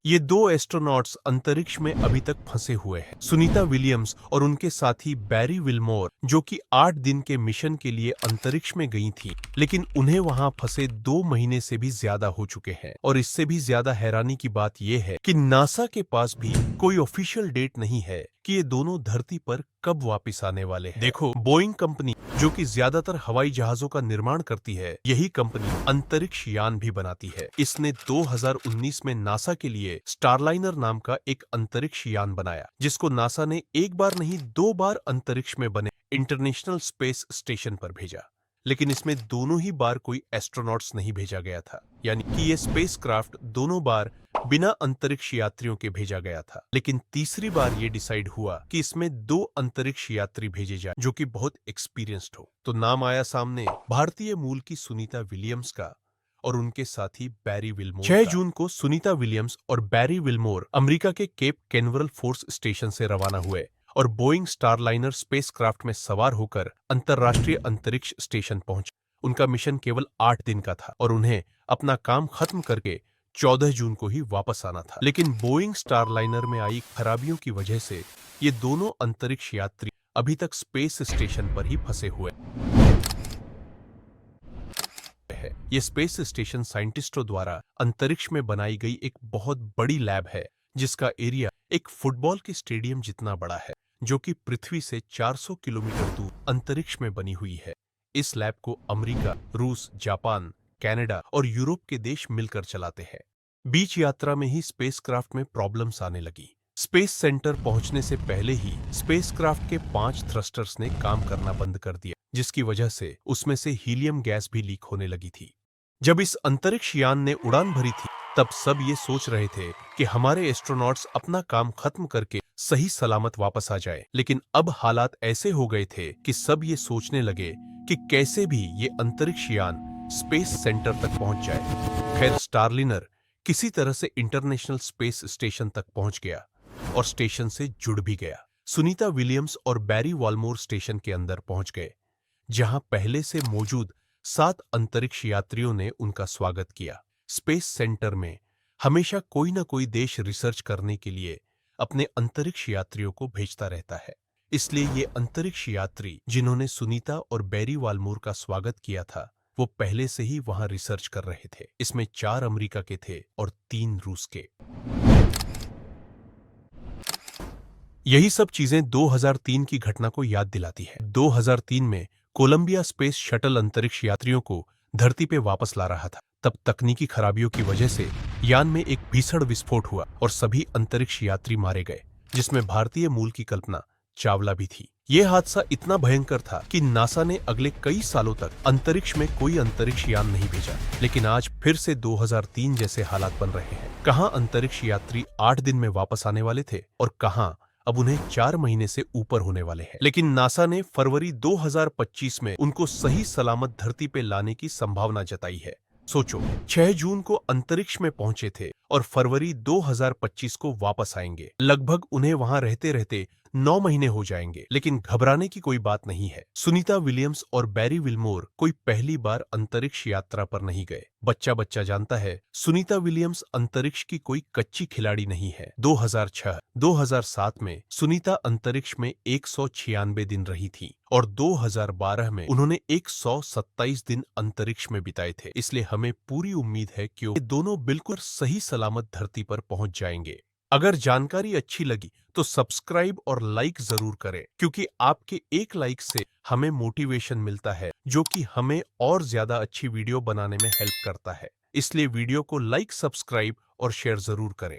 ये दो एस्ट्रोनॉट्स अंतरिक्ष में अभी तक फंसे हुए हैं, सुनीता विलियम्स और उनके साथी बैरी विल्मोर, जो कि 8 दिन के मिशन के लिए अंतरिक्ष में गई थी, लेकिन उन्हें वहां फंसे 2 महीने से भी ज्यादा हो चुके हैं। और इससे भी ज्यादा हैरानी की बात यह है कि नासा के पास भी कोई ऑफिशियल डेट नहीं है कि ये दोनों धरती पर कब वापस आने वाले हैं। देखो, बोइंग कंपनी, जो कि ज्यादातर हवाई जहाजों का निर्माण करती है, यही कंपनी अंतरिक्ष यान भी बनाती है। इसने 2019 में नासा के लिए स्टारलाइनर नाम का एक अंतरिक्ष यान बनाया, जिसको नासा ने एक बार नहीं 2 बार अंतरिक्ष में बने इंटरनेशनल स्पेस स्टेशन पर भेजा। लेकिन इसमें दोनों ही बार कोई एस्ट्रोनॉट्स नहीं भेजा गया था, यानी कि ये स्पेसक्राफ्ट दोनों बार बिना अंतरिक्ष यात्रियों के भेजा गया था। लेकिन तीसरी बार ये डिसाइड हुआ कि इसमें 2 अंतरिक्ष यात्री भेजे जाए, जो कि बहुत एक्सपीरियंस्ड हो। तो नाम आया सामने भारतीय मूल की सुनीता विलियम्स का और उनके साथी बैरी विल्मोर। 6 जून को सुनीता विलियम्स और बैरी विल्मोर अमेरिका के केप कैनवरल फोर्स स्टेशन से रवाना हुए और बोइंग स्टारलाइनर स्पेसक्राफ्ट में सवार होकर अंतर्राष्ट्रीय अंतरिक्ष स्टेशन पहुंचे। उनका मिशन केवल 8 दिन का था और उन्हें अपना काम खत्म करके 14 जून को ही वापस आना था। लेकिन बोइंग स्टारलाइनर में आई खराबियों की वजह से ये दोनों अंतरिक्ष यात्री अभी तक स्पेस स्टेशन पर ही फंसे हुए हैं। ये स्पेस स्टेशन साइंटिस्टों द्वारा अंतरिक्ष में बनाई गई एक बहुत बड़ी लैब है, जिसका एरिया एक फुटबॉल के स्टेडियम जितना बड़ा है, जो कि पृथ्वी से 400 किलोमीटर दूर अंतरिक्ष में बनी हुई है। इस लैब को अमेरिका, रूस, जापान, कनाडा और यूरोप के देश मिलकर चलाते हैं। बीच यात्रा में ही स्पेसक्राफ्ट में प्रॉब्लम्स आने लगी। स्पेस सेंटर पहुंचने से पहले ही स्पेसक्राफ्ट के 5 थ्रस्टर्स ने काम करना बंद कर दिया, जिसकी वजह से उसमें से हीलियम गैस भी लीक होने लगी थी। जब इस अंतरिक्ष यान ने उड़ान भरी थी, तब सब ये सोच रहे थे कि हमारे एस्ट्रोनॉट्स अपना काम खत्म करके सही सलामत वापस आ जाए। लेकिन अब हालात ऐसे हो गए थे कि सब ये सोचने लगे कि कैसे भी ये अंतरिक्ष यान स्पेस सेंटर तक पहुंच जाए। खैर, स्टारलाइनर किसी तरह से इंटरनेशनल स्पेस स्टेशन तक पहुंच गया और स्टेशन से जुड़ भी गया। सुनीता विलियम्स और बैरी वाल्मोर स्टेशन के अंदर पहुंच गए, जहां पहले से मौजूद 7 अंतरिक्ष यात्रियों ने उनका स्वागत किया। स्पेस सेंटर में हमेशा कोई ना कोई देश रिसर्च करने के लिए अपने अंतरिक्ष यात्रियों को भेजता रहता है। इसलिए ये अंतरिक्ष यात्री जिन्होंने सुनीता और बैरी वाल्मोर का स्वागत किया था, वो पहले से ही वहां रिसर्च कर रहे थे। इसमें 4 अमेरिका के थे और 3 रूस के। यही सब चीजें 2003 की घटना को याद दिलाती है। 2003 में कोलंबिया स्पेस शटल अंतरिक्ष यात्रियों को धरती पे वापस ला रहा था। तब तकनीकी खराबियों की वजह से यान में एक भीषण विस्फोट हुआ और सभी अंतरिक्ष यात्री मारे गए, जिसमें भारतीय मूल की कल्पना चावला भी थी। यह हादसा इतना भयंकर था कि नासा ने अगले कई सालों तक अंतरिक्ष में कोई अंतरिक्ष यान नहीं भेजा। लेकिन आज फिर से 2003 जैसे हालात बन रहे हैं। कहां अंतरिक्ष यात्री 8 दिन में वापस आने वाले थे और कहां अब उन्हें 4 महीने से ऊपर होने वाले हैं। लेकिन नासा ने फरवरी 2025 में उनको सही सलामत धरती पे लाने की संभावना जताई है। सोचो, 6 जून को अंतरिक्ष में पहुंचे थे और फरवरी 2025 को वापस आएंगे। लगभग उन्हें वहां रहते रहते 9 महीने हो जाएंगे। लेकिन घबराने की कोई बात नहीं है। सुनीता विलियम्स और बैरी विल्मोर कोई पहली बार अंतरिक्ष यात्रा पर नहीं गए। बच्चा बच्चा जानता है, सुनीता विलियम्स अंतरिक्ष की कोई कच्ची खिलाड़ी नहीं है। 2006-2007 में सुनीता अंतरिक्ष में 196 दिन रही थी और 2012 में उन्होंने 127 दिन अंतरिक्ष में बिताए थे। इसलिए हमें पूरी उम्मीद है कि ये दोनों बिल्कुल सही सलामत धरती पर पहुंच जाएंगे। अगर जानकारी अच्छी लगी तो सब्सक्राइब और लाइक जरूर करें, क्योंकि आपके एक लाइक से हमें मोटिवेशन मिलता है, जो कि हमें और ज्यादा अच्छी वीडियो बनाने में हेल्प करता है। इसलिए वीडियो को लाइक, सब्सक्राइब और शेयर जरूर करें।